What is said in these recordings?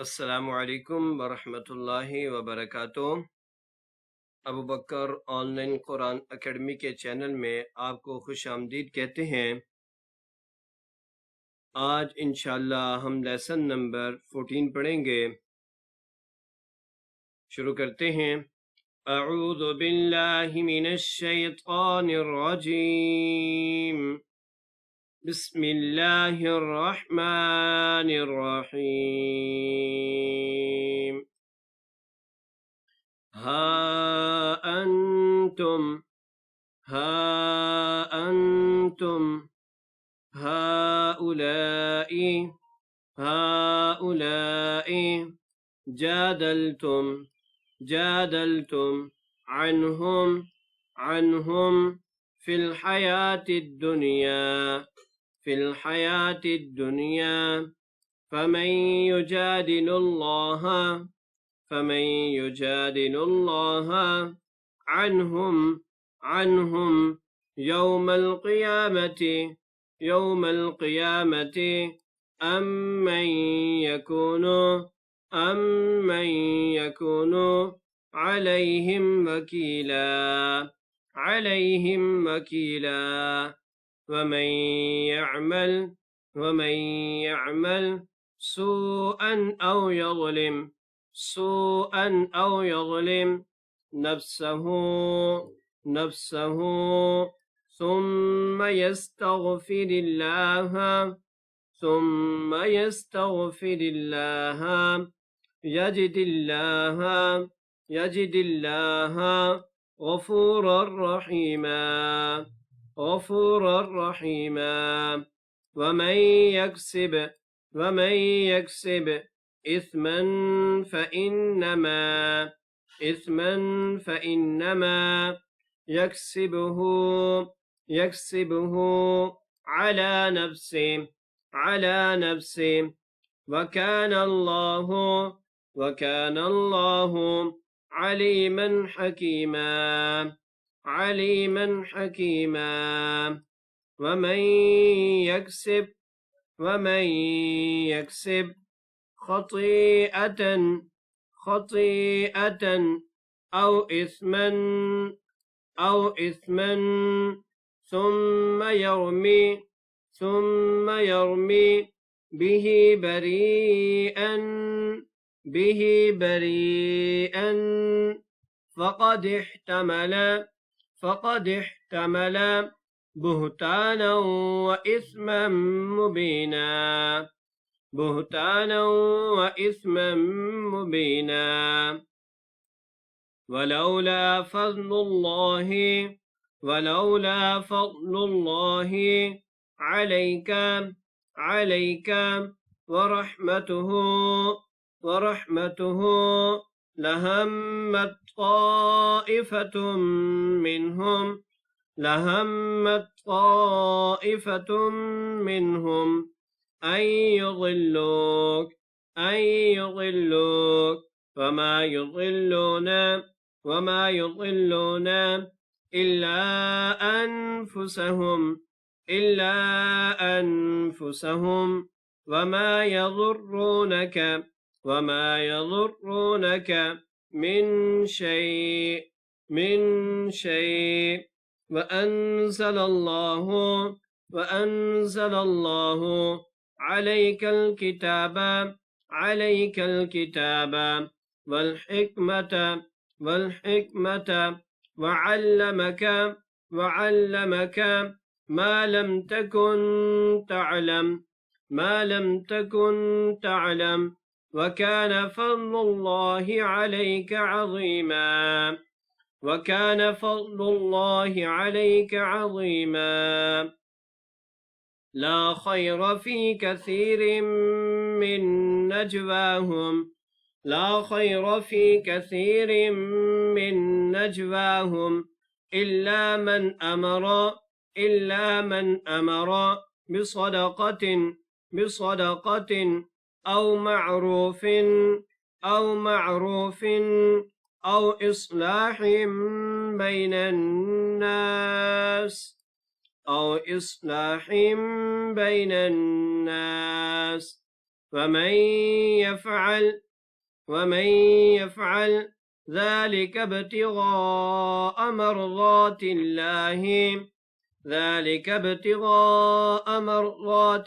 السلام علیکم ورحمۃ اللہ وبرکاتہ۔ ابو بکر آن لائن قرآن اکیڈمی کے چینل میں آپ کو خوش آمدید کہتے ہیں۔ آج انشاءاللہ ہم لیسن نمبر 14 پڑھیں گے۔ شروع کرتے ہیں۔ اعوذ باللہ من الشیطان الرجیم، بسم اللہ الرحمن الرحیم۔ ہا انتم هؤلاء جادلتم عنهم في الحياة الدنيا فمن يجادل الله عنهم يوم القيامة أم من يكون عليهم وكيلا ومن يعمل سوءا أو يظلم نفسه ثم يستغفر الله يجد الله غفورا رحيما ومن يكسب إثما فإنما يكسبه على نفسه وكان الله عليما حكيما ومن يكسب خطيئة أو إثما ثم يرمي به بريئا فقد احتمل بهتانا وإثما مبينا ولولا فضل الله عليك ورحمته لهمت طائفة منهم أن يضلوك وما يضلون إلا أنفسهم وما يضرونك من شيء وأنزل الله عليك الكتاب والحكمة وعلمك ما لم تكن تعلم وكان فضل الله عليك عظيما لا خير في كثير من نجواهم إلا من أمر بصدقة أو معروف أو إصلاح بين الناس ومن يفعل ذلك ابتغاء مرضات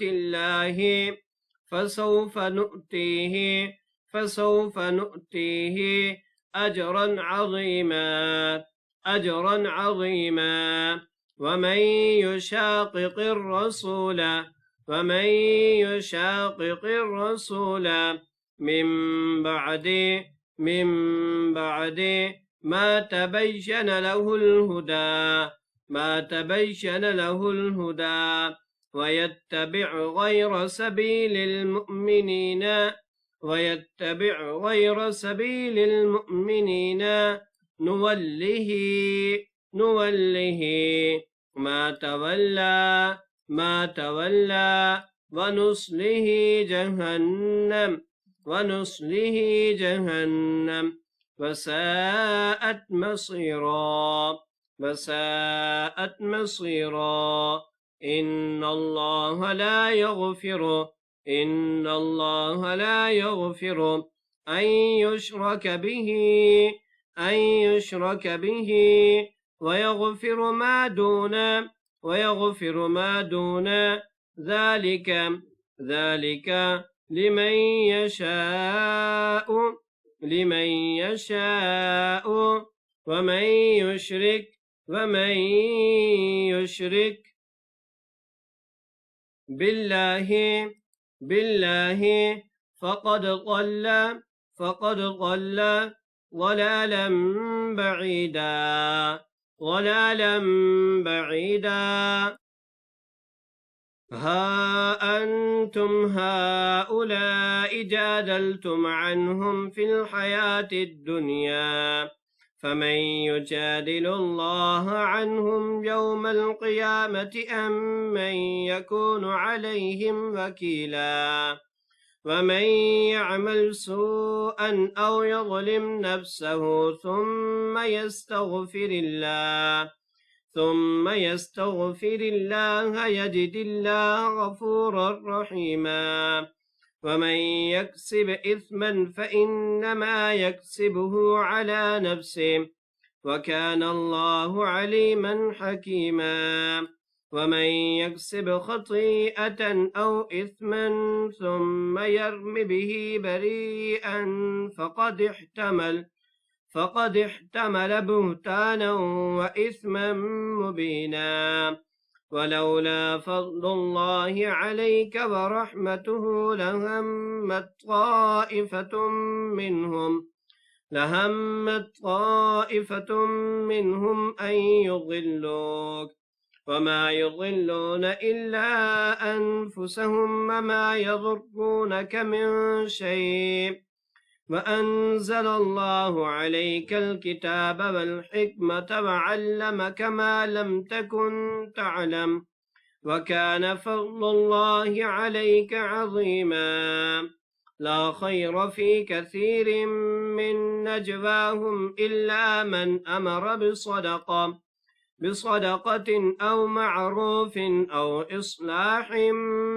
الله فسوف نؤتيه أجرا عظيما ومن يشاقق الرسول من بعد ما تبين له الهدى ويتبع غير سبيل المؤمنين نوله ما تولى ونصله جهنم وساءت مصيرا إن الله لا يغفر أن يشرك به ويغفر ما دون ذلك لمن يشاء ومن يشرك بالله فقد ضل ضلالا بعيدا ها أنتم هؤلاء جادلتم عنهم في الحياة الدنيا فمن يجادل الله عنهم يوم القيامة أم من يكون عليهم وكيلا ومن يعمل سوءا أو يظلم نفسه ثم يستغفر الله يجد الله غفورا رحيما ومن يكسب إثما فإنما يكسبه على نفسه وكان الله عليما حكيما ومن يكسب خطيئة أو إثما ثم يرم به بريئا فقد احتمل بهتانا وإثما مبينا ولولا فضل الله عليك ورحمته لهمت طائفة منهم أن يضلوك وما يضلون إلا أنفسهم وما يضرونك من شيء وأنزل الله عليك الكتاب والحكمة وعلمك ما لم تكن تعلم وكان فضل الله عليك عظيما لا خير في كثير من نجواهم إلا من أمر بصدقة أو معروف أو إصلاح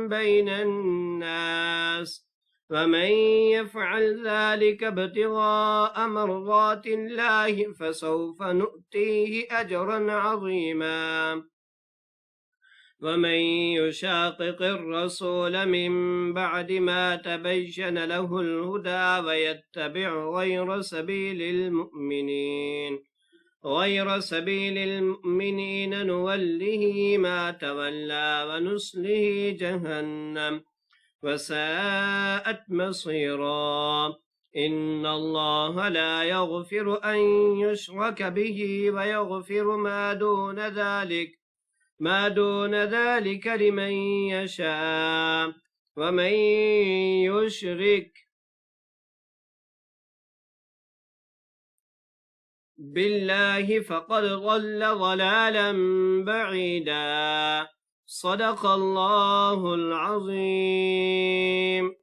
بين الناس ومن يفعل ذلك ابتغاء مرضات الله فسوف نؤتيه أجرا عظيما ومن يشاقق الرسول من بعد ما تبين له الهدى ويتبع غير سبيل المؤمنين نوله ما تولى ونصله جهنم وساءت مصيرا إن الله لا يغفر أن يشرك به ويغفر ما دون ذلك لمن يشاء ومن يشرك بالله فقد ضل ضلالا بعيدا صدق الله العظيم.